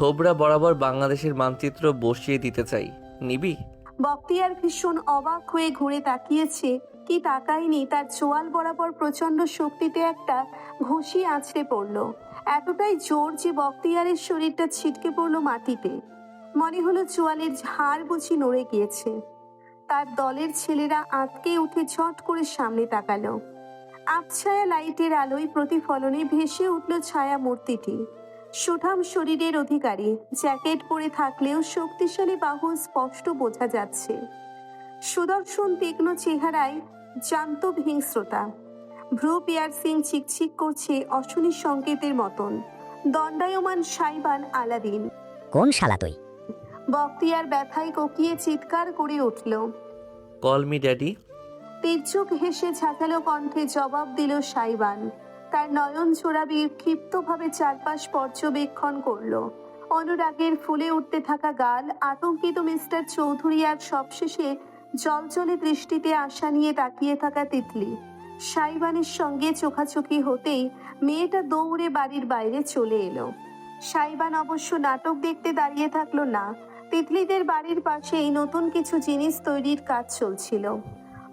থোবরা বরাবর বাংলাদেশের মানচিত্র বসিয়ে দিতে চাই, নিবি? বখতিয়ার ভীষণ অবাক হয়ে ঘুরে তাকিয়েছে, কি তাকায়নি, তার চোয়াল বরাবর প্রচন্ড শক্তিতে একটা ঘুষি আছড়ে পড়ল। এতটাই জোর যে বখতিয়ারের শরীরটা ছিটকে পড়ল মাটিতে। মনে হলো চোয়ালের ঝাড় বুঝি নড়ে গিয়েছে। তার দলের ছেলেরা আঁতকে উঠে ঝট করে সামনে তাকালো। আবছায়া লাইটের আলোয় প্রতিফলনে ভেসে উঠল ছায়া মূর্তিটি। সুঠাম শরীরের অধিকারী, জ্যাকেট পরে থাকলেও শক্তিশালী বাহু স্পষ্ট বোঝা যাচ্ছে। সুদর্শন তীক্ষ্ণ চেহারায় জান্ত হিংস্রতা, ভ্রু পিয়ার্সিং চিকচিক করছে অশনি সংকেতের মতন। দণ্ডায়মান সাইবান আলাদিন। কোন শালা তুই? বখতিয়ার ব্যথায় কোকিয়ে চিৎকার করে উঠল। Call me daddy. তির্যক হেসে ঝাঁকালো কণ্ঠে জবাব দিল সাইবান। তার নয়ন ছোড়া বিক্ষিপ্তভাবে চারপাশ পর্যবেক্ষণ করল। অনুরাগের ফুলে উঠতে থাকা গাল, আতঙ্কিত মিস্টার চৌধুরী আর সবশেষে জলজলে দৃষ্টিতে আশা নিয়ে তাকিয়ে থাকা তিতলি। সাইবানের সঙ্গে চোখাচোখি হতেই মেয়েটা দৌড়ে বাড়ির বাইরে চলে এলো। সাইবান অবশ্য নাটক দেখতে দাঁড়িয়ে থাকলো না। তিতলিদের বাড়ির পাশেই নতুন কিছু জিনিস তৈরির কাজ চলছিল।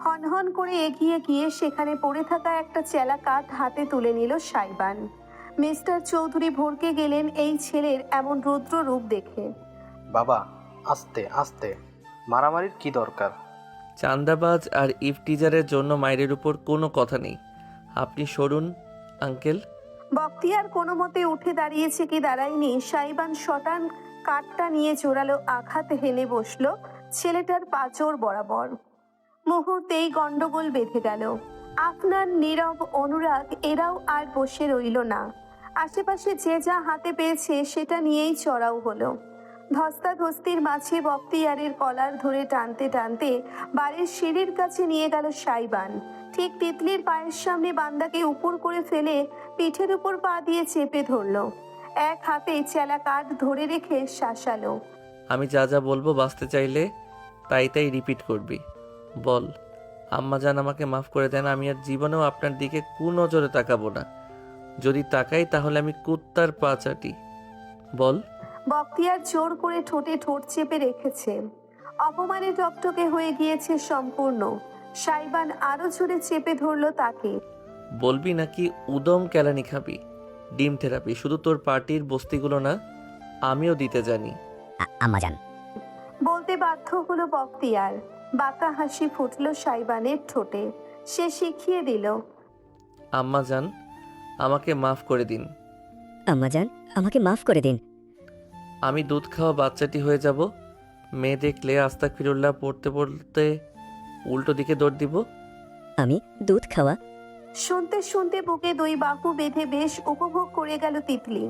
হনহন করে এগিয়ে গিয়ে সেখানে পড়ে থাকা একটা চেলা কাঠ হাতে তুলে নিল সাইবান। মিস্টার চৌধুরী ভড়কে গেলেন এই ছেলের এমন রুদ্র রূপ দেখে। বাবা, আস্তে আস্তে, মারামারির কি দরকার? চান্দাবাজ আর ইফটিজারের জন্য মায়ের উপর কোনো কথা নেই, আপনি সরুন আঙ্কেল। বখতিয়ার কোনো মতে উঠে দাঁড়িয়েছে কি দাঁড়ায়নি, সাইবান শটান কাঠটা নিয়ে জোরালো আঘাত হেনে বসলো ছেলেটার পাঁজর বরাবর। মুহূর্তেই গন্ডগোল বেঁধে গেল। আপনার নীরব অনুরাগ এরাও আর বসে রইল না। আশেপাশে যে যা হাতে পেয়েছে সেটা নিয়েই চড়াও হলো। ধস্তাধস্তির মাঝে বখতিয়ারের কলার ধরে টানতে টানতে বাড়ির সিঁড়ির কাছে নিয়ে গেল সাইবান। ঠিক তিতলির পায়ের সামনে বান্দাকে উপর করে ফেলে পিঠের উপর পা দিয়ে চেপে ধরলো। এক হাতে চেলা কাঠ ধরে রেখে শাসালো। আমি যা যা বলবো বাঁচতে চাইলে তাই তাই রিপিট করবি। বল, আম্মা জান আমাকে মাফ করে দেন, আমি আর জীবনেও আপনার দিকে কুনজরে তাকাবো না। যদি তাকাই তাহলে আমি কুত্তার পা চাটি। বল। বখতিয়ার জোর করে ঠোঁটে ঠোঁট চেপে রেখেছে। অপমানে টকটকে হয়ে গিয়েছে সম্পূর্ণ। সাইবান আরো জোরে চেপে ধরলো তাকে। বলবি নাকি উদম কেলানি খাবি? ডিম থেরাপি শুধু তোর পার্টির বস্তিগুলো না, আমিও দিতে জানি। আম্মাজান। বলতে বাধ্য হলো বখতিয়ার। বাঁকা হাসি ফুটলো সাইবানের ঠোঁটে। সে শিখিয়ে দিল। আম্মা জান, আমাকে মাফ করে দিন। আম্মাজান, আমাকে মাফ করে দিন। আমি দুধ খাওয়া বাচ্চাটি হয়ে যাব। মেয়ে দেখলে আস্তাক ফিরুল্লাহ পড়তে পড়তে উল্টো দিকে দৌড় দিব। আমি দুধ খাওয়া? শুনতে শুনতে বুকে দুই বাহু বেঁধে বেশ উপভোগ করে গেল তিতলি।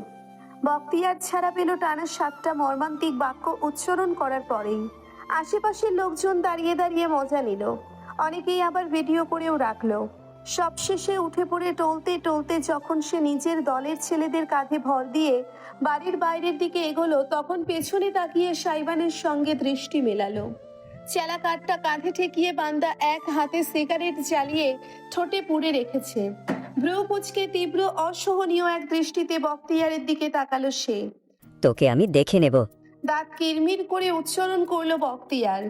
বখতিয়ার ছাড়া পেল টানা 7টা মর্মান্তিক বাক্য উচ্চারণ করার পরেই। আশেপাশের লোকজন দাঁড়িয়ে দাঁড়িয়ে মজা নিল। অনেকেই আবার ভিডিও করেও রাখলো। সবশেষে উঠে পড়ে টলতে টলতে যখন সে নিজের দলের ছেলেদের কাঁধে ভর দিয়ে বাড়ির বাইরের দিকে এগোলো, তখন পেছনে তাকিয়ে সাইবানের সঙ্গে দৃষ্টি মেলালো। চেলা কাঠটা কাঁধে ঠেকিয়ে বান্দা এক হাতে সিগারেট জ্বালিয়ে ঠোঁটে পুড়ে রেখেছে। ভ্রু কুঁচকে তীব্র অসহনীয় এক দৃষ্টিতে বখতিয়ারের দিকে তাকালো সে। তোকে আমি দেখে নেব। দাঁত কিরমির করে উচ্চারণ করলো বখতিয়ার।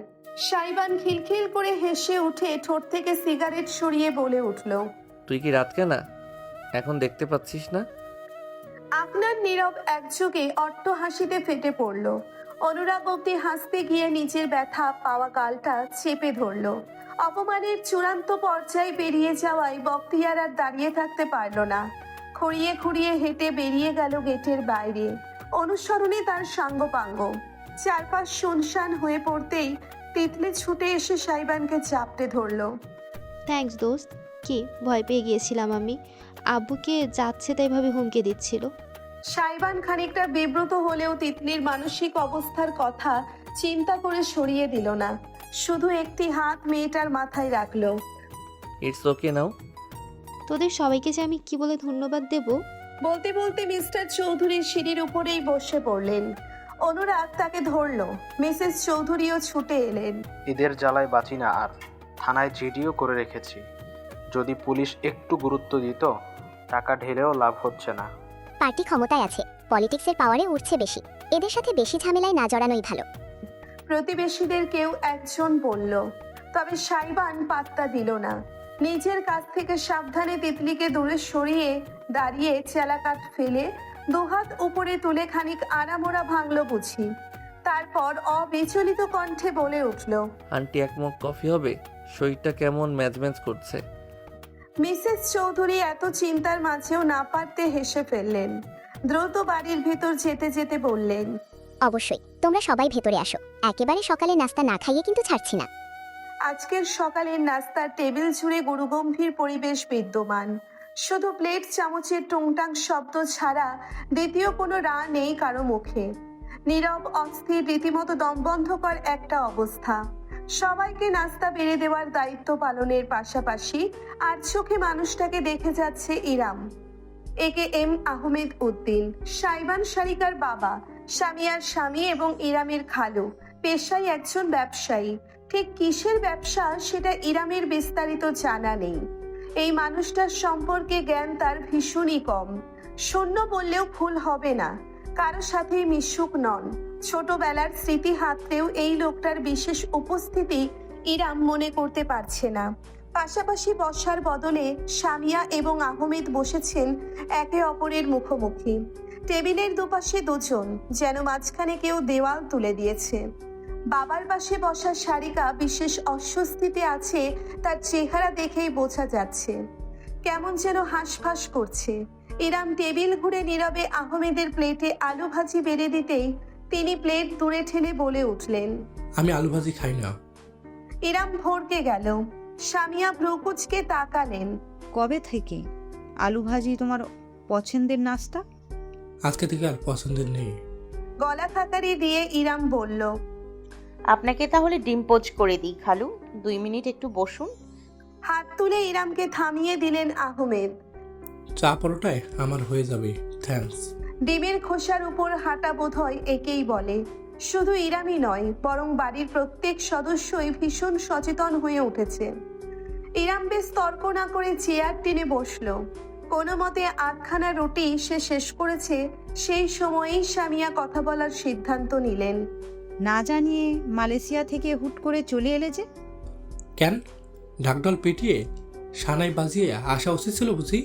সাইবান খিলখিল করে হেসে উঠে ঠোঁট থেকে সিগারেট সরিয়ে বলে উঠল, তুই কি রাত কেনা এখন দেখতে পাচ্ছিস না? আপনার নীরব একযোগে অট্ট হাসিতে ফেটে পড়ল। অনুরাগ অব্দি হাসতে গিয়ে নিজের ব্যথা পাওয়া গালটা চেপে ধরল। অপমানের চূড়ান্ত পর্যায়ে পেরিয়ে যাওয়ায় বখতিয়ার আর দাঁড়িয়ে থাকতে পারল না। খুঁড়িয়ে খুঁড়িয়ে হেঁটে বেরিয়ে গেল গেটের বাইরে। অনুসরণে তার সাঙ্গপাঙ্গ। চারপাশ শুনশান হয়ে পড়তেই তিতলি ছুটে এসে সাইবানকে চাপটে ধরল। থ্যাঙ্কস দোস্ত। কি ভয় পেয়ে গিয়েছিলাম আমি। আব্বুকে যাচ্ছে তাই ভাবে হুমকি দিচ্ছিল। সাইবান খানিকটা বিব্রত হলেও তিতলির মানসিক অবস্থার কথা চিন্তা করে সরিয়ে দিল না। শুধু একটি হাত মেয়েটার মাথায় রাখলো। ইটস ওকে নাও। তোদের সবাইকে যে আমি কি বলে ধন্যবাদ দেব। বলতে বলতে মিস্টার চৌধুরীর সিঁড়ির উপরেই বসে পড়লেন। অনুরাগ তাকে ধরলো। মিসেস চৌধুরীও ছুটে এলেন। ঈদের জ্বালায় বাঁচি না আর। থানায় জিডিও করে রেখেছি। যদি পুলিশ একটু গুরুত্ব দিত, টাকা ঢেলেও লাভ হচ্ছে না। পার্টি ক্ষমতায় আছে, পলিটিক্সের পাওয়ারে উঠছে বেশি। এদের সাথে বেশি ঝামেলায় না জড়ানোই ভালো। প্রতিবেশীদের কেউ একজন বলল, তবে সাইবান পাত্তা দিল না। নিজের কাছ থেকে সাবধানে তিতলিকে দূরে সরিয়ে দাঁড়িয়ে চেলাকাঠ ফেলে দুহাত উপরে তুলে খানিক আড়ামোড়া ভাঙল বুঝি। তারপর অবিচলিত কণ্ঠে বলে উঠল, আন্টি এক মগ কফি হবে? শরীরটা কেমন ম্যাজম্যাজ করছে। মিসেস চৌধুরী এত চিন্তার মাঝেও না পারতে হেসে ফেললেন। দ্রুত বাড়ির ভেতর যেতে যেতে বললেন, অবশ্যই তোমরা সবাই ভেতরে আসো। একেবারে সকালে নাস্তা না খাইয়ে কিন্তু ছাড়ছি না। আজকের সকালের নাস্তার টেবিল জুড়ে গুরুগম্ভীর পরিবেশ বিদ্যমান। শুধু প্লেট চামচের টুংটাং শব্দ ছাড়া দ্বিতীয় কোনো রা নেই কারো মুখে। নীরব, অস্থির, রীতিমতো দমবন্ধকর একটা অবস্থা। সবাইকে নাস্তা বেড়ে দেওয়ার দায়িত্ব পালনের পাশাপাশি আর চোখে মানুষটাকে দেখে যাচ্ছে ইরাম, AKM আহমেদ উদ্দিন, সাইবান সারিকার বাবা, সামিয়ার স্বামী এবং ইরামের খালু। পেশায় একজন ব্যবসায়ী। ঠিক কিসের ব্যবসা সেটা ইরামের বিস্তারিত জানা নেই। এই মানুষটার সম্পর্কে জ্ঞান তার ভীষণই কম। শূন্য বললেও ভুল হবে না। কারো সাথেই মিশুক নন। ছোটবেলার স্মৃতি হাতড়েও এই লোকটার বিশেষ উপস্থিতি ইরাম মনে করতে পারছে না। পাশাপাশি বসার বদলে সামিয়া এবং আহমেদ বসেছেন একে অপরের মুখোমুখি। টেবিলের দুপাশে দুজন, যেন মাঝখানে কেউ দেওয়াল তুলে দিয়েছে। বাবার পাশে বসা সারিকা বিশেষ অস্বস্তিতে আছে, তার চেহারা দেখেই বোঝা যাচ্ছে। কেমন যেন হাঁসফাঁস করছে। ইরাম টেবিল ঘুরে নীরবে আহমেদের প্লেটে আলু ভাজি বেড়ে দিতেই তিনি প্লেট দূরে ঠেলে বলে উঠলেন, আমি আলু ভাজি খাই না। ইরাম ভড়কে গেল। সামিয়া ভ্রুকুচকে তাকালেন। কবে থেকে আলু ভাজি তোমার পছন্দের নাস্তা? আজকে থেকে আর পছন্দের নেই। গলা খাকারি দিয়ে ইরাম বলল, আপনাকে তাহলে ডিম পোচ করে দিই খালু, 2 মিনিট একটু বসুন। হাত তুলে ইরামকে থামিয়ে দিলেন আহমেদ। চা পরোটায় আমার হয়ে যাবে, থ্যাঙ্কস। ডিমের খোসার উপর হাঁটা বোধহয় একেই বলে। শুধু ইরামই নয়, বরং বাড়ির প্রত্যেক সদস্যই ভীষণ সচেতন হয়ে উঠেছে। ইরাম বেশ তর্ক না করে চেয়ার টেনে বসলো। কোনো মতে 8খানা রুটি সে শেষ করেছে। সেই সময়েই সামিয়া কথা বলার সিদ্ধান্ত নিলেন। না জানিয়ে মালয়েশিয়া থেকে হুট করে চলে এলে যে? কেন? ঢাকঢোল পিটিয়ে সানাই বাজিয়ে আসা উচিত ছিল বুঝি?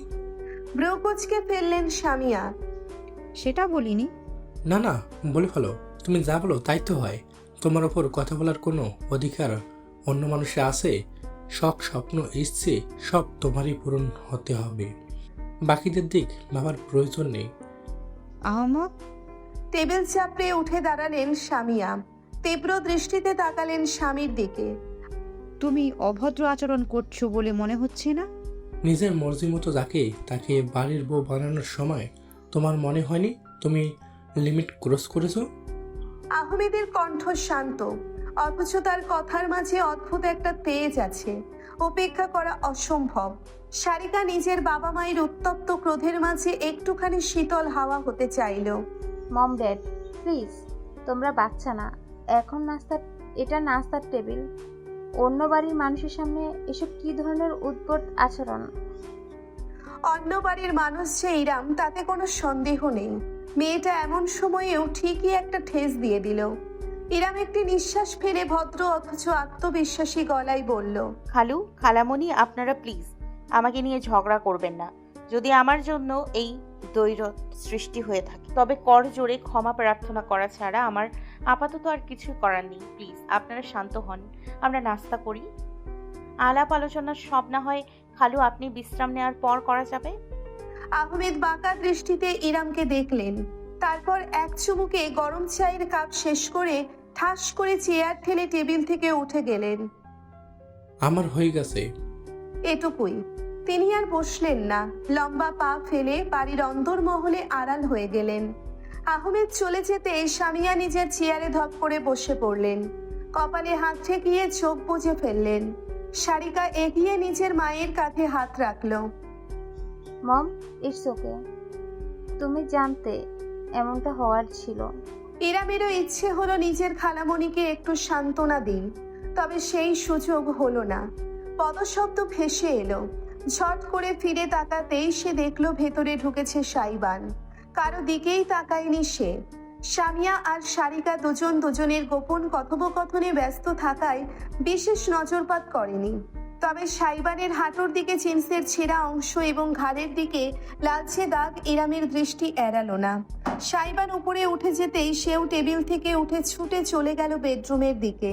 ব্রুকুচকে ফেললেন সামিয়া। সেটা বলিনি। না না, বলে ফেলো। তুমি যা বলো তাই তো হয়। তোমার ওপর কথা বলার কোনো অধিকার অন্য মানুষের আছে? শখ, স্বপ্ন, ইচ্ছে সব তোমারই পূরণ হতে হবে। বাকিদের দিক ভাবার প্রয়োজন নেই। আহমদ। টেবিল চাপড়ে উঠে দাঁড়ালেন সামিয়া। তীব্র দৃষ্টিতে তাকালেন স্বামীর দিকে। তুমি অভদ্র আচরণ করছো বলে মনে হচ্ছে না? নিজের মর্জি মতো যাকে তাকে বাড়ির বউ বানানোর সময় তোমার মনে হয়নি তুমি লিমিট ক্রস করেছো? আহমেদের কণ্ঠ শান্ত, অথচ তার কথার মাঝে অদ্ভুত একটা তেজ আছে। উপেক্ষা করা অসম্ভব। সারিকা নিজের বাবা মায়ের উত্তপ্ত ক্রোধের মাঝে একটুখানি শীতল হাওয়া হতে চাইল। মম, ড্যাড, প্লিজ, তোমরা বাচ্চা না। এখন এটা নাস্তার টেবিল। অন্য বাড়ির মানুষের সামনে এসব কি ধরনের উদ্ভট আচরণ? অন্য বাড়ির মানুষ যে ইরাম, তাতে কোনো সন্দেহ নেই। মেয়েটা এমন সময়েও ঠিকই একটা ঠেস দিয়ে দিল। ইরাম একটি নিঃশ্বাস ফেলে ভদ্র অথচ আত্মবিশ্বাসী গলায় বলল, খালু, খালামণি, আপনারা প্লিজ আমাকে নিয়ে ঝগড়া করবেন না। যদি আমার জন্য এই দ্বৈরথ সৃষ্টি হয়ে থাকে, তবে কর জোরে ক্ষমা প্রার্থনা করা ছাড়া আমার আপাতত আর কিছু করার নেই। প্লিজ আপনারা শান্ত হন, আমরা নাস্তা করি। আলাপ আলোচনা সব না হয় খালু আপনি বিশ্রাম নেওয়ার পর করা যাবে। আহমেদ বাঁকা দৃষ্টিতে ইরামকে দেখলেন। তারপর এক চুমুকে গরম চায়ের কাপ শেষ করে ঠাস করে চেয়ার ঠেলে টেবিল থেকে উঠে গেলেন। আমার হয়ে গেছে। এটুকুই। তিনি আর বসলেন না। লম্বা পা ফেলে বাড়ির অন্দরমহলে আড়াল হয়ে গেলেন। আহমেদ চলে যেতে সামিয়া নিজের চেয়ারে ধপ করে বসে পড়লেন। কপালে হাত ঠেকিয়ে চোখ বুজে ফেললেন। সারিকা এগিয়ে নিজের মায়ের কাঁধে হাত রাখল। মম, ইটস ওকে। তুমি জানতে এমনটা হওয়ার ছিল। ইরামেরও ইচ্ছে হলো নিজের খালামণিকে একটু সান্ত্বনা দিন, তবে সেই সুযোগ হলো না। পদশব্দ ভেসে এলো। ঝট করে ফিরে তাকাতেই সে দেখল ভেতরে ঢুকেছে সাইবান। কারো দিকেই তাকায়নি সে। সামিয়া আর সারিকা দুজন দুজনের গোপন কথোপকথনে ব্যস্ত থাকায় বিশেষ নজরপাত করেনি। তবে সাইবানের হাঁটুর দিকে জিন্সের ছেঁড়া অংশ এবং ঘাড়ের দিকে লালচে দাগ ইরামের দৃষ্টি এড়ালো না। সাইবান উপরে উঠে যেতেই সেও টেবিল থেকে উঠে ছুটে চলে গেল বেডরুমের দিকে।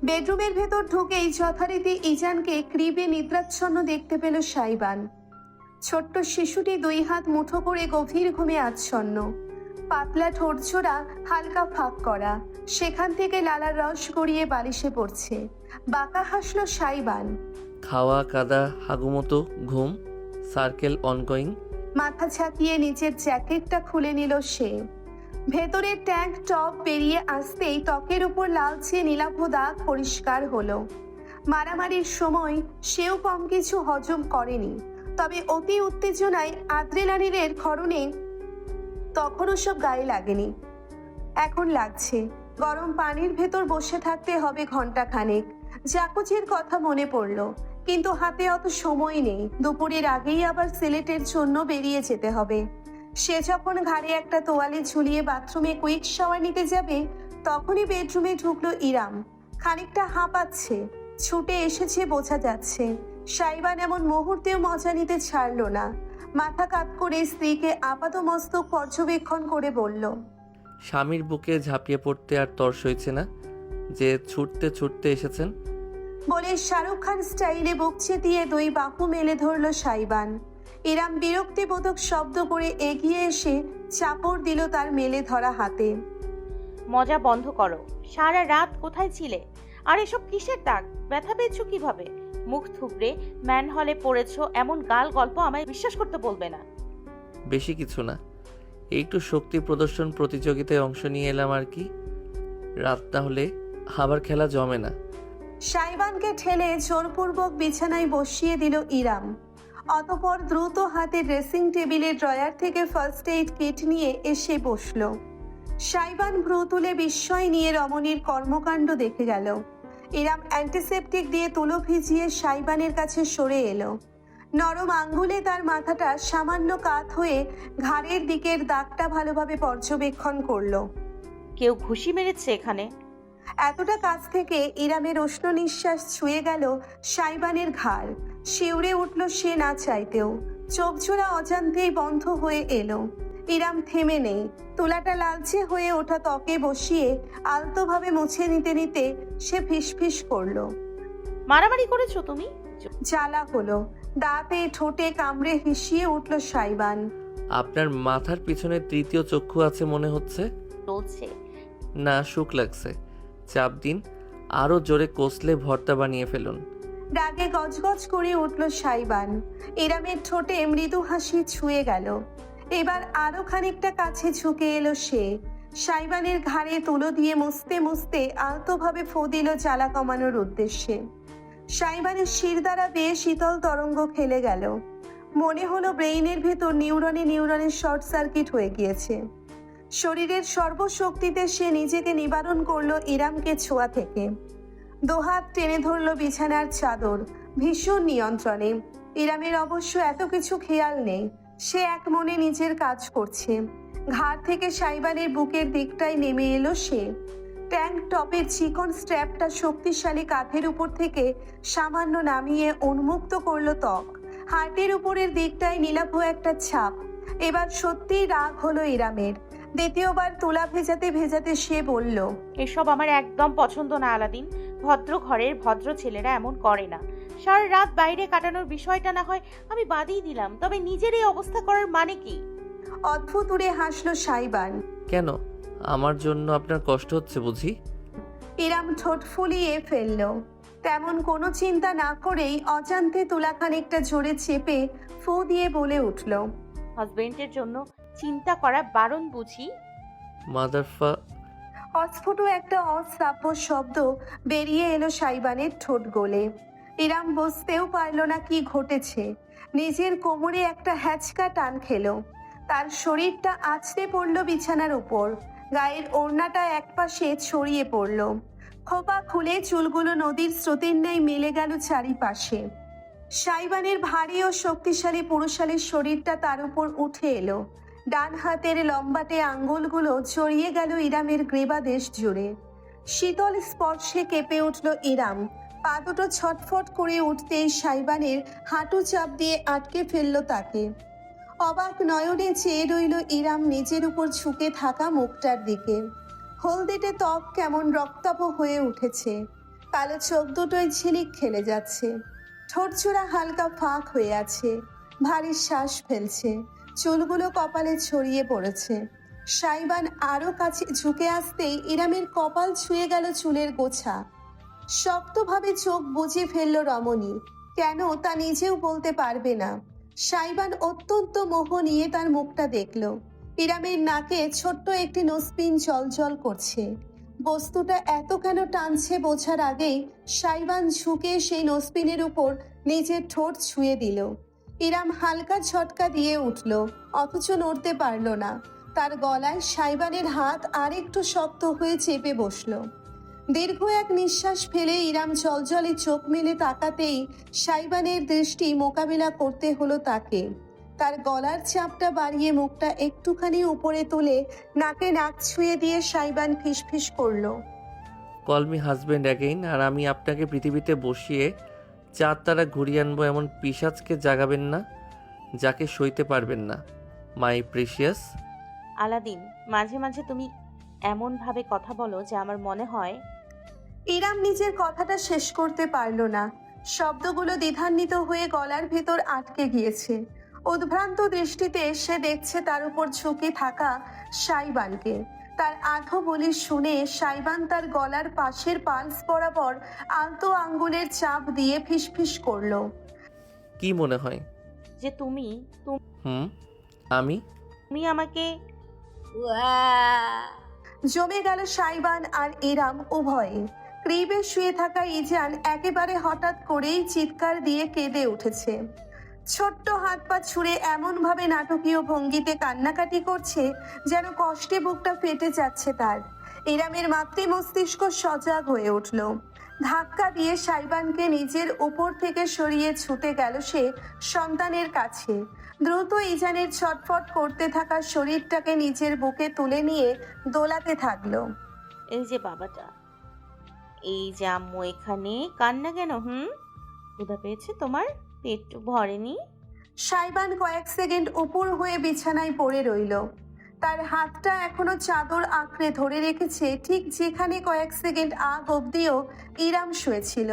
বেডরুমের ভেতর ঢুকেই যথারীতি ইজানকে ক্রিবে নিদ্রাচ্ছন্ন দেখতে পেল সাইবান। ছোট্ট শিশুটি 2 হাত মুঠো করে গভীর ঘুমে আচ্ছন্ন, পাতলা ঠোঁটজোড়া হালকা ফাঁক করা, সেখান থেকে লালার রস গড়িয়ে বালিশে পড়ছে। বাঁকা হাসলো সাইবান। খাওয়া কাদা হাগুমতো ঘুম, সার্কেল অনগোয়িং। মাথা ঝাঁকিয়ে নিচের জ্যাকেটটা খুলে নিল সে। ভেতরের ট্যাঙ্ক টপ বেরিয়ে আসতেই ত্বকের উপর লালচে নীলাভ দাগ পরিষ্কার হলো। মারামারির সময় সেও কম কিছু হজম করেনি, তবে অতি উত্তেজনায় আদ্রেনালিনের ক্ষরণে তখনও সব গায়ে লাগেনি। এখন লাগছে। গরম পানির ভেতর বসে থাকতে হবে ঘন্টাখানেক। জাকুচির কথা মনে পড়ল, কিন্তু হাতে অত সময় নেই। দুপুরের আগেই আবার সিলেটের জন্য বেরিয়ে যেতে হবে। সে যখন ঘাড়ে একটা তোয়ালে ঝুলিয়ে বাথরুমে কুইক শাওয়ার নিতে যাবে, তখনই বেডরুমে ঢুকলো ইরাম। খানিকটা হাঁপাচ্ছে, ছুটে এসেছে বোঝা যাচ্ছে। সাইবান এমন মুহূর্তেও মজা নিতে ছাড়লো না। মাথা কাত করে স্ত্রীকে আপাতমস্তক পর্যবেক্ষণ করে বলল, স্বামীর বুকে ঝাঁপিয়ে পড়তে আর তর সইছে না যে ছুটতে ছুটতে এসেছেন। বলে শাহরুখ খান স্টাইলে বুক চেতিয়ে 2 বাহু মেলে ধরল সাইবান। ইরাম বিরক্তিবোধক শব্দ করে এগিয়ে এসে চাপড় দিল তার মেলে ধরা হাতে। মজা বন্ধ করো। সারা রাত কোথায় ছিলে? আর এসব কিসের দাগ? ব্যথা পেয়েছো কিভাবে? মুখ থুবড়ে ম্যান হলে পড়েছো, এমন গাল গল্প আমায় বিশ্বাস করতে বলবে না। বেশি কিছু না, একটু শক্তি প্রদর্শন প্রতিযোগিতায় অংশ নিয়ে এলাম আর কি। রাতটা হলে আবার খেলা জমে না। সাইবানকে ঠেলে জোরপূর্বক বিছানায় বসিয়ে দিল ইরাম। অতঃপর দ্রুত হাতে ড্রেসিং টেবিলের ড্রয়ার থেকে ফার্স্ট এইড কিট নিয়ে এসে বসল। সাইবান ভ্রু তুলে বিস্ময় নিয়ে রমণীর কর্মকাণ্ড দেখে গেল। ইরাম অ্যান্টিসেপটিক দিয়ে তুলো ভিজিয়ে সাইবানের কাছে সরে এলো। নরম আঙ্গুলে তার মাথাটা সামান্য কাত হয়ে ঘাড়ের দিকের দাগটা ভালোভাবে পর্যবেক্ষণ করলো। কেউ ঘুষি মেরেছে এখানে? এতটা কাছ থেকে ইরামের উষ্ণ নিঃশ্বাস ছুঁয়ে গেল সাইবানের ঘাড়। শিউরে উঠল সে না চাইতেও। চোখ জোড়া অজান্তেই বন্ধ হয়ে এলো। ইরাম থেমে নেই। তুলাটা লালচে হয়ে ওঠা ত্বকে বসিয়ে আলতোভাবে মুছে নিতে নিতে সে ফিসফিস করলো, মারামারি করেছো তুমি? জ্বালা হলো। দাঁতে ঠোঁটে কামড়ে হিসিয়ে উঠল সাইবান। আপনার মাথার পিছনে 3য় চক্ষু আছে মনে হচ্ছে। চলছে না, সুখ লাগছে। চাপ দিন, আরো জোরে কষলে ভর্তা বানিয়ে ফেলুন। রাগে গজগজ করে উঠল সাইবান। ইরামের ঠোঁটে মৃদু হাসি ছুঁয়ে গেল। এবার আরো খানিকটা কাছে ঝুঁকে এলো সে। সাইবানের ঘাড়ে তুলো দিয়ে মুছতে মুছতে আলতোভাবে ফু দিল জ্বালা কমানোর উদ্দেশ্যে। সাইবানের শির দ্বারা বেয়ে শীতল তরঙ্গ খেলে গেল। মনে হলো ব্রেইনের ভেতর নিউরনে শর্ট সার্কিট হয়ে গিয়েছে। শরীরের সর্বশক্তিতে সে নিজেকে নিবারণ করলো ইরামকে ছোঁয়া থেকে। দোহাত টেনে ধরল বিছানার চাদর, ভীষণ নিয়ন্ত্রণে। ইরামের অবশ্য এত কিছু খেয়াল নেই। সে এক মনে নিজের কাজ করছে। ঘাড় থেকে সাইবানের বুকের দিকটায় নেমে এলো সে। ট্যাঙ্ক টপের চিকন স্ট্র্যাপটা শক্তিশালী কাঁধের উপর থেকে সামান্য নামিয়ে উন্মুক্ত করলো ত্বক। হার্টের উপরের দিকটায় নীলাভ একটা ছাপ। এবার সত্যিই রাগ হলো ইরামের। দ্বিতীয়বার তুলা ভেজাতে ভেজাতে সে বলল, এসব আমার একদম পছন্দ না আলাদিন। ভদ্র ঘরের ভদ্র ছেলেরা এমন করে না। সারা রাত বাইরে কাটানোর বিষয়টা না হয় আমি বাদই দিলাম, তবে নিজের এই অবস্থা করার মানে কি? অদ্ভুত উড়ে হাসলো সাইবান। কেন, আমার জন্য আপনার কষ্ট হচ্ছে বুঝি? ইরাম ঠোঁট ফুলিয়ে ফেলল। তেমন কোনো চিন্তা না করেই অজান্তে তুলা খানিকটা জোরে চেপে ফু দিয়ে বলে উঠল, হাজবেন্ডের জন্য চিন্তা করা বারণ বুঝি? মাদারফা। অস্ফুট একটা অশ্রাব্য শব্দ বেরিয়ে এলো সাইবানের ঠোঁট গলে। ইরাম বুঝতেও পারল না কি ঘটেছে। নিজের কোমরে একটা হ্যাচকা টান খেলো। তার শরীরটা আছড়ে পড়ল বিছানার উপর। গায়ের ওড়নাটা একপাশে ছড়িয়ে পড়ল। খোপা খুলে চুলগুলো নদীর স্রোতের ন্যায় মেলে গেল চারিপাশে। সাইবানের ভারী ও শক্তিশালী পুরুষালী শরীরটা তার উপর উঠে এলো। ডান হাতের লম্বাটে আঙ্গুলগুলো জড়িয়ে গেল ইরামের গ্রীবাদেশ জুড়ে। শীতল স্পর্শে কেঁপে উঠল ইরাম। পা দুটো ছটফট করে উঠতেই সাইবানের হাঁটু চাপ দিয়ে আটকে ফেলল তাকে। অবাক নয়নে চেয়ে রইল ইরাম নিজের উপর ঝুঁকে থাকা মুখটার দিকে। হলদেটে ত্বক কেমন রক্তাভ হয়ে উঠেছে, কালো চোখ দুটোই ঝিলিক খেলে যাচ্ছে, ঠোঁটচোরা হালকা ফাঁক হয়ে আছে, ভারী শ্বাস ফেলছে, চুলগুলো কপালে ছড়িয়ে পড়েছে। সাইবান আরো কাছে ঝুঁকে আসতেই ইরামের কপাল ছুঁয়ে গেল চুলের গোছা। শক্তভাবে চোখ বুজে ফেলল রমণী, কেন তা নিজেও বলতে পারবে না। সাইবান অত্যন্ত মোহ নিয়ে তার মুখটা দেখল। ইরামের নাকে ছোট্ট একটি নোসপিন জলজল করছে। বস্তুটা এত কেন টানছে বোঝার আগেই সাইবান ঝুঁকে সেই নোসপিনের উপর নিজের ঠোঁট ছুঁয়ে দিল। ইরাম হালকা ঝটকা দিয়ে উঠল, অথচ নড়তে পারল না। তার গলায় সাইবানের হাত আর একটু শক্ত হয়ে চেপে বসল। দীর্ঘ এক নিঃশ্বাস ফেলে ইরাম জলজলে চোখ মেলে তাকাতেই সাইবানের দৃষ্টি মোকাবিলা করতে হলো তাকে। তার গলার চাপটা বাড়িয়ে মুখটা একটুখানি উপরে তুলে নাকে নাক ছুঁয়ে দিয়ে সাইবান ফিসফিস করল, কল মি হাজব্যান্ড অ্যাগেইন। আর আমি আপনাকে পৃথিবীতে বসিয়ে চাঁদ তারা ঘুরিয়ে আনবো এমন পিশাচকে জাগাবেন না, যাকে সইতে পারবেন না, মাই প্রিশিয়াস। আলাদিন, মাঝে মাঝে তুমি এমনভাবে কথা বলো যে আমার মনে হয়। ইরাম নিজের কথাটা শেষ করতে পারল না। শব্দগুলো দ্বিধান্বিত হয়ে গলার ভেতর আটকে গিয়েছে। উদ্ভ্রান্ত দৃষ্টিতে সে দেখছে তার উপর ঝুঁকে থাকা সাইবানকে। তার আধো বলি শুনে সাইবান তার গলার পাশের পালস বরাবর আলতো আঙ্গুলের চাপ দিয়ে ফিসফিস করলো, কি মনে হয়? যে তুমি আমি তুমি আমাকে। জমে গেল সাইবান আর ইরাম উভয়ে। ক্রিবে শুয়ে থাকা ইজান একেবারে হঠাৎ করেই চিৎকার দিয়ে কেঁদে উঠেছে। ছোট্ট হাত পা ছুঁড়ে এমনভাবে নাটকীয় ভঙ্গিতে কান্নাকাটি করছে যেন কষ্টে বুকটা ফেটে যাচ্ছে তার। ইরামের মাতৃ মস্তিষ্ক সজাগ হয়ে উঠল। ধাক্কা দিয়ে সাইবানকে নিজের উপর থেকে সরিয়ে ছুটে গেল সে সন্তানের কাছে। দ্রুত ইজানের ছটফট করতে থাকা শরীরটাকে নিজের বুকে তুলে নিয়ে দোলাতে থাকলো। এই যে বাবাটা, এই যে আম্মু এখানে, কান্না কেন? ক্ষুধা পেয়েছে তোমার? পেট ভরেনি? সাইবান কয়েক সেকেন্ড উপর হয়ে বিছানায় পড়ে রইল। তার হাতটা এখনো চাদর আঁকড়ে ধরে রেখেছে, ঠিক যেখানে কয়েক সেকেন্ড আগ অব্দিও ইরাম শুয়েছিল।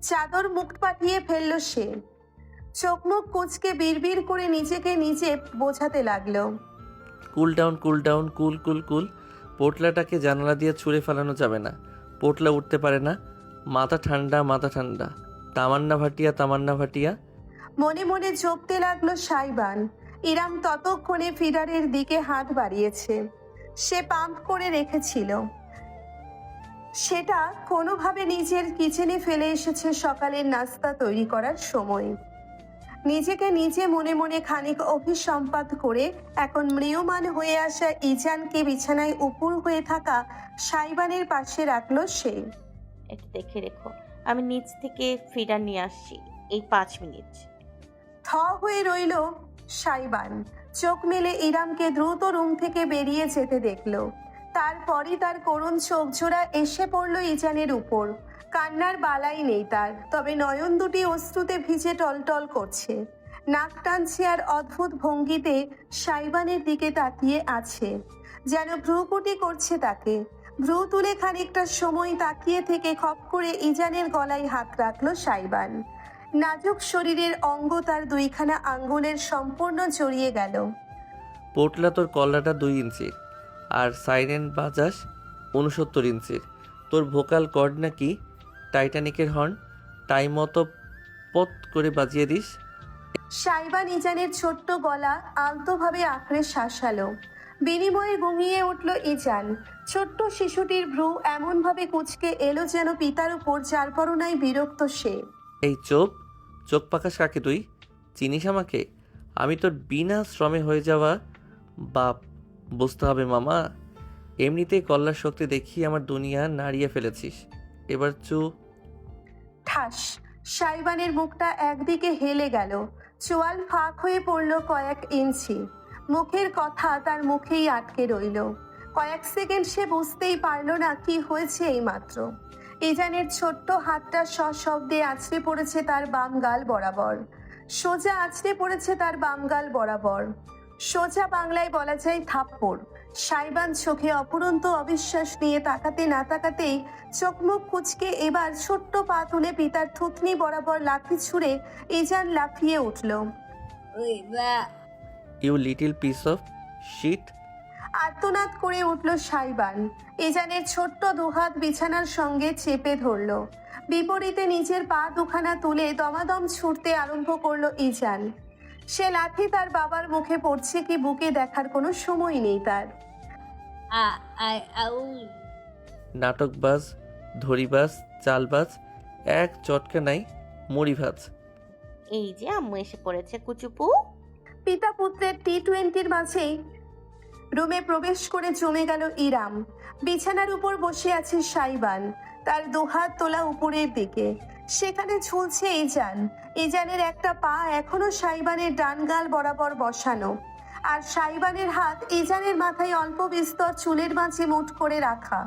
চাদর মুখ পাঠিয়ে ফেলল সে। চোখ মুখ কুচকে বিড়বিড় করে নিজেকে নিজে বোঝাতে লাগলো, কুল ডাউন, কুল ডাউন, কুল কুল কুল। পোটলাটাকে জানালা দিয়ে ছুঁড়ে ফেলানো যাবে না, পোটলা উঠতে পারে না। মাথা ঠান্ডা, মাথা ঠান্ডা। তামান্না ভাটিয়া, তামান্না ভাটিয়া। মনে মনে জপতে লাগলো সাইবান। ইরাম ততক্ষণে ফিডারের দিকে হাত বাড়িয়েছে। সে পাম্প করে রেখেছিল, সেটা কোনোভাবে নিজের কিচেনে ফেলে এসেছে সকালের নাস্তা তৈরি করার সময়। নিজেকে নিজে মনে মনে খানিক অভিসম্পাত করে এখন ম্রিয়মান হয়ে আসা ইজানকে বিছানায় উপুর হয়ে থাকা সাইবানের পাশে রাখলো সে। একটু দেখে রেখো, আমি নিচ থেকে ফিডার নিয়ে আসছি, এই 5 মিনিট। থ হয়ে রইল সাইবান। চোখ মেলে ইরামকে দ্রুত রুম থেকে বেরিয়ে যেতে দেখলো। তারপরই তার করুণ চোখ জোড়া এসে পড়লো ইজানের উপর। কান্নার বালাই নেই তার, তবে নয়ন দুটি অশ্রুতে ভিজে টলটল করছে। নাক টানছে আর অদ্ভুত ভঙ্গিতে সাইবানের দিকে তাকিয়ে আছে, যেন ভ্রুকুটি করছে তাকে। ভ্রু তুলে খানিকটা সময় তাকিয়ে থেকে খপ করে ইজানের গলায় হাত রাখলো সাইবান। নাজুক শরীরের অঙ্গ তার দুইখানা আঙ্গুলের সম্পূর্ণ জড়িয়ে গেল। পোটলা, তোর কল্লাটা 2 ইঞ্চির আর সাইরেন বাজাস 69 ইঞ্চির। তোর ভোকাল কর্ড নাকি টাইটানিকের হর্ন, টাইম মতো পত করে বাজিয়ে দিস। সাইবান ইজানের ছোট্ট গলা আলতোভাবে আঁকড়ে শাসালো। বিনিময়ে গুঙিয়ে উঠল ইজান। ছোট্ট শিশুটির ভ্রু এমনভাবে কুঁচকে এলো যেন পিতার উপর যার পরনাই বিরক্ত সে। এই চোখ পাকাস কাকে তুই? চিনিস আমাকে? আমি তোর বিনা শ্রমে হয়ে যাওয়া বাপ। বুঝতে হবে মামা, এমনিতেই কল্লার শক্তি দেখিয়ে আমার দুনিয়া নাড়িয়ে ফেলেছিস। এবার ঠাস, সাইবানের মুখটা একদিকে হেলে গেল। চোয়াল ফাঁক হয়ে পড়ল কয়েক ইঞ্চি। মুখের কথা তার মুখেই আটকে রইল। কয়েক সেকেন্ড সে বুঝতেই পারল না কি হয়েছে এইমাত্র। ইজানের ছোট্ট হাতটা সশব্দে আছড়ে পড়েছে তার বাম গাল বরাবর, সোজা আছড়ে পড়েছে তার বাম গাল বরাবর। সোজা বাংলায় বলা যায় থাপ্পড়। সাইবান চোখে অপুরন্ত অবিশ্বাস নিয়ে তাকাতে না তাকাতেই চোখ মুখ কুচকে এবার ছোট্ট পা তুলে পিতার থুতনি বরাবর লাথি ছুঁড়ে ইজান লাফিয়ে উঠল। You little piece of shit. আর্তনাদ করে উঠল সাইবান। ইজানের ছোট্ট দুহাত বিছানার সঙ্গে চেপে ধরল। বিপরীতে নিজের পা দুখানা তুলে দমাদম ছুটতে আরম্ভ করলো ইজান। সে লাথি তার বাবার মুখে পড়ছে কি বুকে দেখার কোনো সময় নেই তার। নাটকবাজ, ধরিবাজ, চালবাজ, এক চটকা নাই মুড়িভাজ। এই যে আম্মু এসে পড়েছে কুচুপু। পিতা পুত্রের টি-20-র মাঝেই রুমে প্রবেশ করে জমে গেল ইরাম। বিছানার উপর বসে আছে সাইবান, তার দুহাত তোলা উপরের দিকে। সেখানে ঝুলছে ইজান। ইজানের একটা পা এখনো সাইবানের ডান গাল বরাবর বসানো, আর সাইবানের হাত ইজানের মাথায় অল্প বিস্তর চুলের মাঝে মুঠ করে রাখা।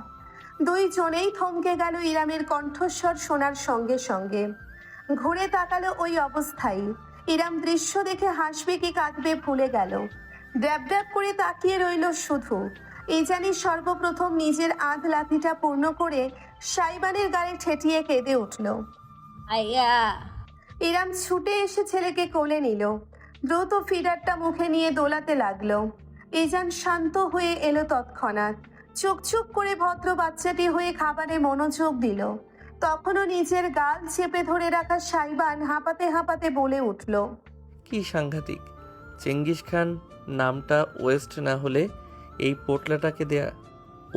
দুইজনেই থমকে গেল ইরামের কণ্ঠস্বর শোনার সঙ্গে সঙ্গে। ঘুরে তাকালো ওই অবস্থায়। ইরাম দৃশ্য দেখে হাসবে কি কাঁদবে ভুলে গেল। ড্যাব ড্যাব করে তাকিয়ে রইল শুধু। ইজানি সর্বপ্রথম নিজের আধ লাথিটা পূর্ণ করে সাইবানের গায়ে ঠেটিয়ে কেঁদে উঠল। ইরাম ছুটে এসে ছেলেকে কোলে নিল। দ্রুত ফিডারটা মুখে নিয়ে দোলাতে লাগলো। ইজান শান্ত হয়ে এলো তৎক্ষণাৎ। চুপ করে ভদ্র বাচ্চাটি হয়ে খাবারে মনোযোগ দিল। তখনও নিজের গাল চেপে ধরে রাখা সাইবান হাঁপাতে হাঁপাতে বলে উঠল, কি সাংঘাতিক! চেঙ্গিস খান নামটা ওয়েস্ট না হলে এই পোটলাটাকে দেয়া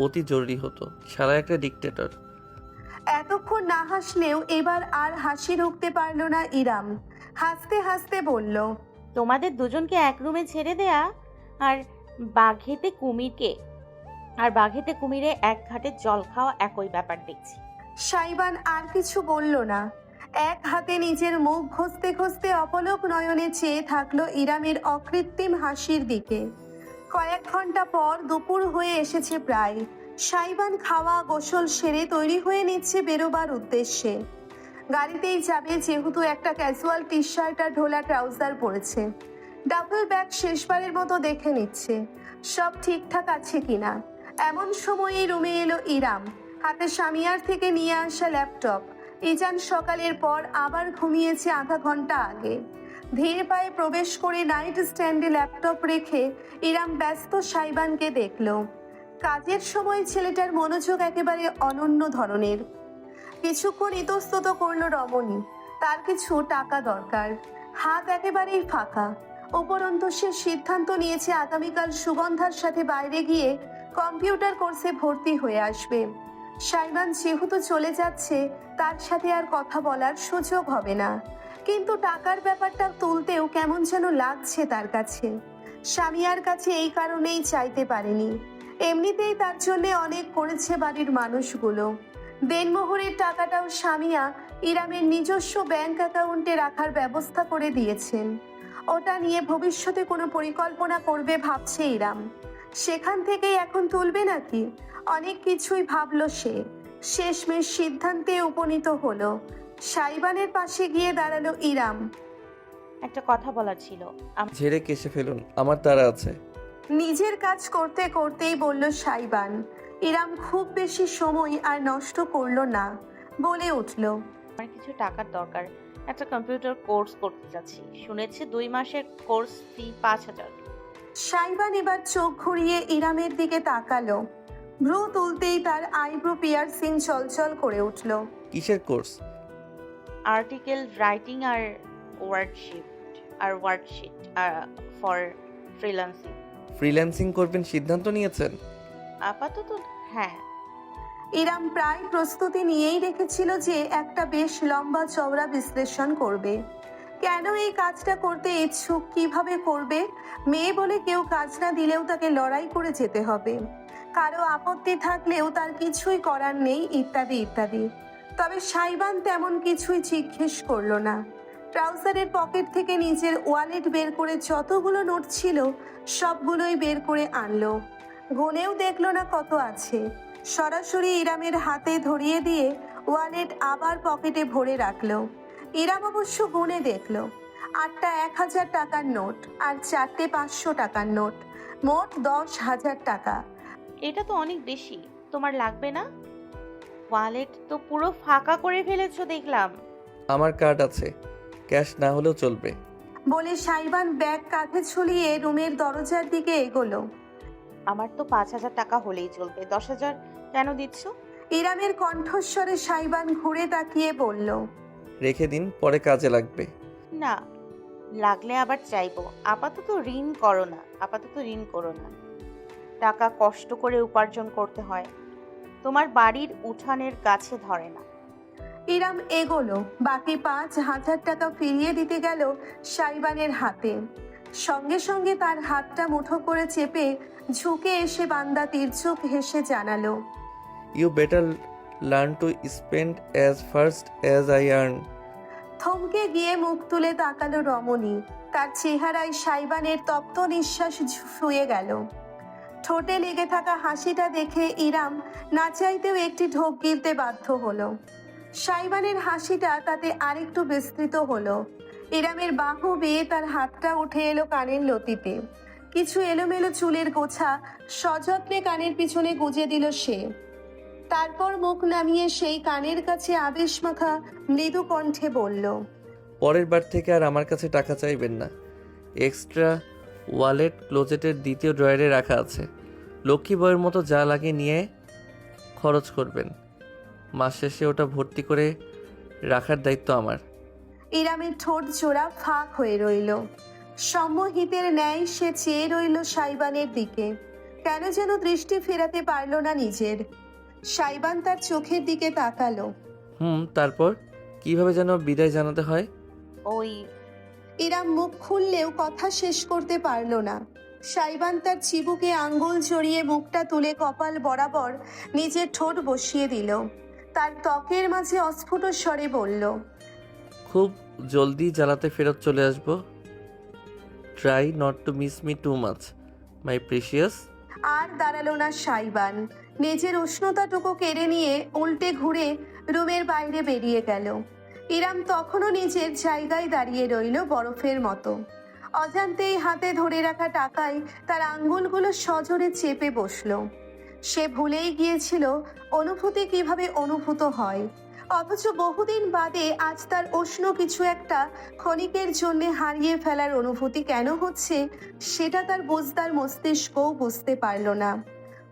অতি জরুরি হতো। সারা একটা ডিক্টেটর। এতক্ষণ না হাসলেও এবার আর হাসি রুখতে পারল না ইরাম। হাসতে হাসতে বলল, তোমাদের দুজনকে এক রুমে ছেড়ে দেয়া আর বাঘেতে কুমিরে এক ঘাটে জল খাওয়া একই ব্যাপার দেখছি। সাইবান আর কিছু বলল না। এক হাতে নিজের মুখ ঘষতে ঘষতে অপলক নয়নে চেয়ে থাকলো ইরামের অকৃত্রিম হাসির দিকে। কয়েক ঘন্টা পর দুপুর হয়ে এসেছে প্রায়। সাইবান খাওয়া গোসল সেরে তৈরি হয়ে নিচ্ছে বেরোবার উদ্দেশ্যে। গাড়িতেই যাবে যেহেতু একটা ক্যাজুয়াল টি শার্ট আর ঢোলা ট্রাউজার পরেছে। ডাবল ব্যাগ শেষবারের মতো দেখে নিচ্ছে সব ঠিকঠাক আছে কিনা। এমন সময়েই রুমে এলো ইরাম, হাতে সামিয়ার থেকে নিয়ে আসা ল্যাপটপ। ইজান সকালের পর আবার ঘুমিয়েছে আধা ঘন্টা আগে। ধীর পায়ে প্রবেশ করে নাইট স্ট্যান্ডে ল্যাপটপ রেখে ইরাম ব্যস্ত সাইবানকে দেখল। কাজের সময় ছেলেটার মনোযোগ একেবারে অনন্য ধরনের। কিছুক্ষণ ইতস্তত করলো রমণী। তার কিছু টাকা দরকার, হাত একেবারেই ফাঁকা। উপরন্তু সে সিদ্ধান্ত নিয়েছে আগামীকাল সুগন্ধার সাথে বাইরে গিয়ে কম্পিউটার কোর্সে ভর্তি হয়ে আসবে। সাইবান যেহেতু চলে যাচ্ছে তার সাথে আর কথা বলার সুযোগ হবে না, কিন্তু টাকার ব্যাপারটা তুলতেও কেমন যেন লাগছে তার কাছে। স্বামীর কাছে এই কারণেই চাইতে পারেনি। এমনিতেই তার জন্য অনেক করেছে বাড়ির মানুষগুলো। দেনমোহরের টাকাটাও স্বামীয়া ইরামের নিজস্ব ব্যাংক অ্যাকাউন্টে রাখার ব্যবস্থা করে দিয়েছেন। ওটা নিয়ে ভবিষ্যতে কোনো পরিকল্পনা করবে ভাবছে ইরাম। সেখান থেকেই এখন তুলবে নাকি? অনেক কিছুই ভাবলো সে। শেষমেশ সিদ্ধান্তে উপনীত হলো। সাইবানের পাশে গিয়ে দাঁড়ালো ইরাম। একটা কথা বলার ছিল। ঝেড়ে কেসে ফেলুন, আমার তাড়া আছে। নিজের কাজ করতে করতেই বলল সাইবান। ইরাম খুব বেশি সময় আর নষ্ট করলো না, বলে উঠল, আমার কিছু টাকার দরকার। একটা কম্পিউটার কোর্স করতে যাচ্ছি, শুনেছি 2 মাসের কোর্স ফি 5000। সাইবান এবার চোখ ঘুরিয়ে ইরামের দিকে তাকালো। ভ্রু তুলতেই তার আইব্রো পিয়ার্সিং চলচল করে উঠল। কিসের কোর্স? আর্টিকেল রাইটিং আর ওয়ার্কশিট ফর ফ্রিল্যান্সিং। ফ্রিল্যান্সিং করবেন সিদ্ধান্ত নিয়েছেন? আপাতত হ্যাঁ। ইরাম প্রায় প্রস্তুতি নিয়েই রেখেছিল যে একটা বেশ লম্বা চওড়া বিশ্লেষণ করবে। কেন এই কাজটা করতে ইচ্ছুক, কিভাবে করবে, মেয়ে বলে কেউ কাজ না দিলেও তাকে লড়াই করে যেতে হবে, কারো আপত্তি থাকলেও তার কিছুই করার নেই, ইত্যাদি ইত্যাদি। তবে সাইবান তেমন কিছুই জিজ্ঞেস করলো না। ট্রাউজারের পকেট থেকে নিজের ওয়ালেট বের করে যতগুলো নোট ছিল সবগুলোই বের করে আনলো। গুনেও দেখলো না কত আছে, সরাসরি ইরামের হাতে ধরিয়ে দিয়ে ওয়ালেট আবার পকেটে ভরে রাখলো। ইরাম অবশ্য গুনে দেখলো 8টা 1000 টাকার নোট আর 4টে 500 টাকার নোট, মোট 10,000 টাকা। এটা তো অনেক বেশি, তোমার লাগবে না? ওয়ালেট তো পুরো ফাঁকা করে ফেলেছো দেখলাম। আমার কার্ড আছে, ক্যাশ না হলেও চলবে। বলে সাইবান ব্যাগ কাঁধে ঝুলিয়ে রুমের দরজার দিকে এগোলো। আমার তো 5,000 টাকা হলেই চলবে, 10,000 কেন দিচ্ছ? ইরামের কণ্ঠস্বরে সাইবান ঘুরে তাকিয়ে বলল, রেখে দিন, পরে কাজে লাগবে। না, লাগলে আবার চাইবো। আপাতত ঋণ করো না। টাকা কষ্ট করে উপার্জন করতে হয়, তোমার বাড়ির উঠানের গাছে ধরে না। ইরাম এগোলো, বাকি 5,000 টাকা ফিরিয়ে দিতে গেল সাইবানের হাতে। সঙ্গে সঙ্গে তার হাতটা মুঠো করে চেপে ঝুঁকে এসে বান্দা তির্যক হেসে জানালো, you better learn to spend as first as I earn. থমকে গিয়ে মুখ তুলে তাকালো রমণী। তার চেহারায় সাইবানের তপ্ত নিঃশ্বাস শুয়ে গেল। ঠোঁটে লেগে থাকা হাসিটা দেখে ইরাম না চাইতেও একটি ঢোক গিলতে বাধ্য হলো। সাইবানের হাসিটা তাতে আরেকটু বিস্তৃত হলো। ইরামের বাহু বেয়ে তার হাতটা উঠে এলো কানের লতিতে। কিছু এলোমেলো চুলের গোছা সযত্নে কানের পিছনে গুজে দিল সে। তারপর মুখ নামিয়ে সেই কানের কাছে আবেশ মাখা মৃদু কণ্ঠে বলল, পরের বার থেকে আর আমার কাছে টাকা চাইবেন না। এক্সট্রা ওয়ালেট ক্লোজেটের দ্বিতীয় ড্রয়ারে রাখা আছে, লক্ষ্মী বইয়ের মতো যা লাগে নিয়ে খরচ করবেন। মাস শেষে ওটা ভর্তি করে রাখার দায়িত্ব আমার। ইরামের ঠোঁট জোড়া ফাঁক হয়ে রইল। সম্মোহিতের ন্যায় সে চেয়ে রইল সাইবানের দিকে, কেন যেন দৃষ্টি ফেরাতে পারল না নিজের। সাইবান তার চোখের দিকে তাকালো। তারপর কিভাবে যেন বিদায় জানাতে হয়। ওই ইরাম মুখ খুললেও কথা শেষ করতে পারল না। সাইবান তার চিবুকে আঙ্গুল জড়িয়ে মুখটা তুলে কপাল বরাবর নিজের ঠোঁট বসিয়ে দিল। তার ত্বকের মাঝে অস্ফুট স্বরে বলল, খুব জলদি জ্বালাতে ফেরত চলে আসব। Try not to miss me too much my precious. আর দাঁড়ালো না সাইবান। নিজের উষ্ণতাটুকু কেড়ে নিয়ে উল্টে ঘুরে রুমের বাইরে বেরিয়ে গেল। ইরাম তখনও নিজের জায়গায় দাঁড়িয়ে রইল বরফের মতো। অজান্তেই হাতে ধরে রাখা টাকায় তার আঙ্গুলগুলো সজোরে চেপে বসলো। সে ভুলেই গিয়েছিল অনুভূতি কিভাবে অনুভূত হয়, অথচ বহুদিন বাদে আজ তার উষ্ণ কিছু একটা ক্ষণিকের জন্য হারিয়ে ফেলার অনুভূতি কেন হচ্ছে সেটা তার বুঝদার মস্তিষ্কও বুঝতে পারল না।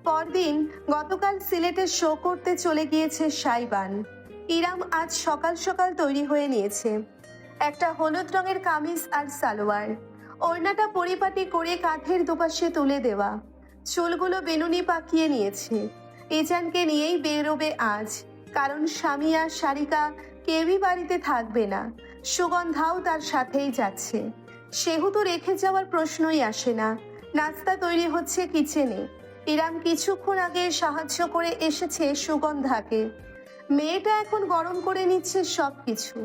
পরদিন গতকাল সিলেটে শো করতে চলে গিয়েছে সাইবান। ইরাম আজ সকাল সকাল তৈরি হয়ে নিয়েছে, একটা হলুদ রঙের কামিজ আর সালোয়ার, ওড়নাটা পরিপাটি করে কাঁধের দুপাশে তুলে দেওয়া, চুলগুলো বেনুনি পাকিয়ে নিয়েছে। ইজানকে নিয়েই বেরোবে আজ, কারণ স্বামী আর সারিকা কেউই বাড়িতে থাকবে না। সুগন্ধাও তার সাথেই যাচ্ছে, সেহেতু রেখে যাওয়ার প্রশ্নই আসে না। নাস্তা তৈরি হচ্ছে কিচেনে। ইরাম কিছুক্ষণ আগে সাহায্য করে এসেছে সুগন্ধাকে। মেয়েটা এখন গরম করে নিচ্ছে সব কিছু।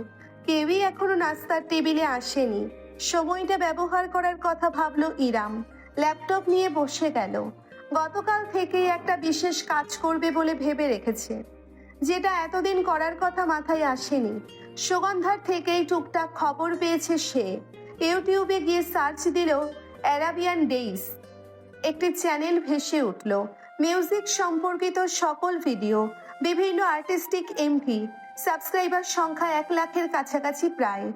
কেউই এখনো নাস্তার টেবিলে আসেনি। সময়টা ব্যবহার করার কথা ভাবলো ইরাম। ল্যাপটপ নিয়ে বসে গেল। গতকাল থেকেই একটা বিশেষ কাজ করবে বলে ভেবে রেখেছে, যেটা এতদিন করার কথা মাথায় আসেনি। সুগন্ধার থেকেই টুকটাক খবর পেয়েছে সে। ইউটিউবে গিয়ে সার্চ দিল অ্যারাবিয়ান ডেইজ। একটি চ্যানেল ভেসে উঠল, মিউজিক সম্পর্কিত সকল ভিডিও, বিভিন্ন আর্টিস্টিক এমভি, সাবস্ক্রাইবার সংখ্যা 1 লাখের কাছাকাছি প্রায়।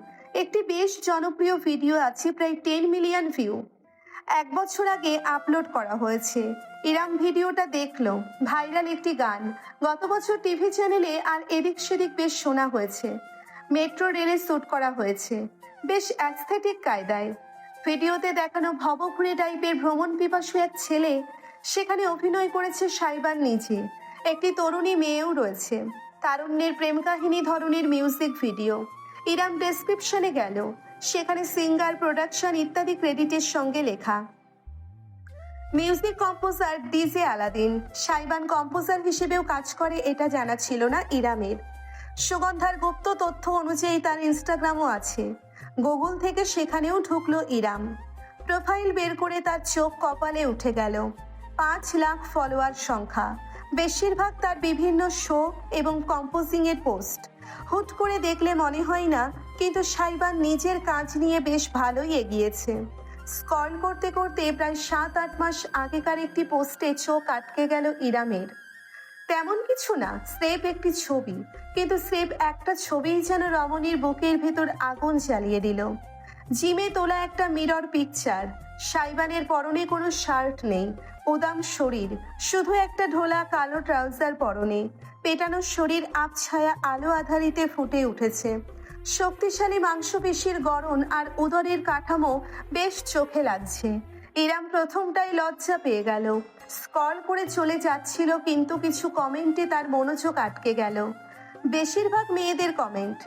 একটি বেশ জনপ্রিয় ভিডিও আছে প্রায় 10 মিলিয়ন ভিউ। 1 বছর আগে আপলোড করা হয়েছে। ইরাম ভিডিওটা দেখলো, ভাইরাল একটি গান, গত বছর টিভি চ্যানেলে আর এদিক সেদিক বেশ শোনা হয়েছে। মেট্রো রেলে শ্যুট করা হয়েছে, বেশ অ্যাস্থেটিক কায়দায়। ভিডিওতে দেখানো ভবঘুরে টাইপের ভ্রমণ পিপাসু এক ছেলে, সেখানে অভিনয় করেছে সাইবান নিজে। একটি তরুণী মেয়েও রয়েছে। তারুণ্যের প্রেম কাহিনী ধরনের মিউজিক ভিডিও। ইরাম ডেসক্রিপশনে গেল, সেখানে সিঙ্গার, প্রোডাকশন ইত্যাদি ক্রেডিটের সঙ্গে লেখা। Music composer DJ Aladin. Saiban composer হিসেবেও কাজ করে এটা জানা ছিল না ইরামের। সুগন্ধার গুপ্ত তথ্য অনুযায়ী তার ইনস্টাগ্রামও আছে। গুগল থেকে সেখানেও ঢুকলো ইরাম। প্রোফাইল বের করে তার চোখ কপালে উঠে গেল। 5 লাখ ফলোয়ার সংখ্যা, বেশিরভাগ তার বিভিন্ন শো এবং কম্পোজিংয়ের পোস্ট। হুট করে দেখলে মনে হয় না, কিন্তু সাইবান নিজের কাজ নিয়ে বেশ ভালোই এগিয়েছে। স্ক্রল করতে করতে প্রায় 7-8 মাস আগেকার একটি পোস্টে চোখ আটকে গেল ইরামের। তেমন কিছু না, স্রেফ একটি ছবি, কিন্তু স্রেফ একটা ছবিই যেন রমণীর বুকের ভেতর আগুন জ্বালিয়ে দিল। জিমে তোলা একটা মিরর পিকচার, সাইবানের পরনে কোনো শার্ট নেই, উদাম শরীর, শুধু একটা ঢোলা কালো ট্রাউজার পরনে। পেটানো শরীর আবছায়া আলো আধারিতে ফুটে উঠেছে। শক্তিশালী মাংসপেশির গড়ন আর উদরের কাঠামো বেশ চোখে লাগছে। ইরাম প্রথমটাই লজ্জা পেয়ে গেল। স্ক্রল করে চলে যাচ্ছিল, কিন্তু কিছু কমেন্টে তার মনোযোগ আটকে গেল। বেশিরভাগ মেয়েদের কমেন্ট,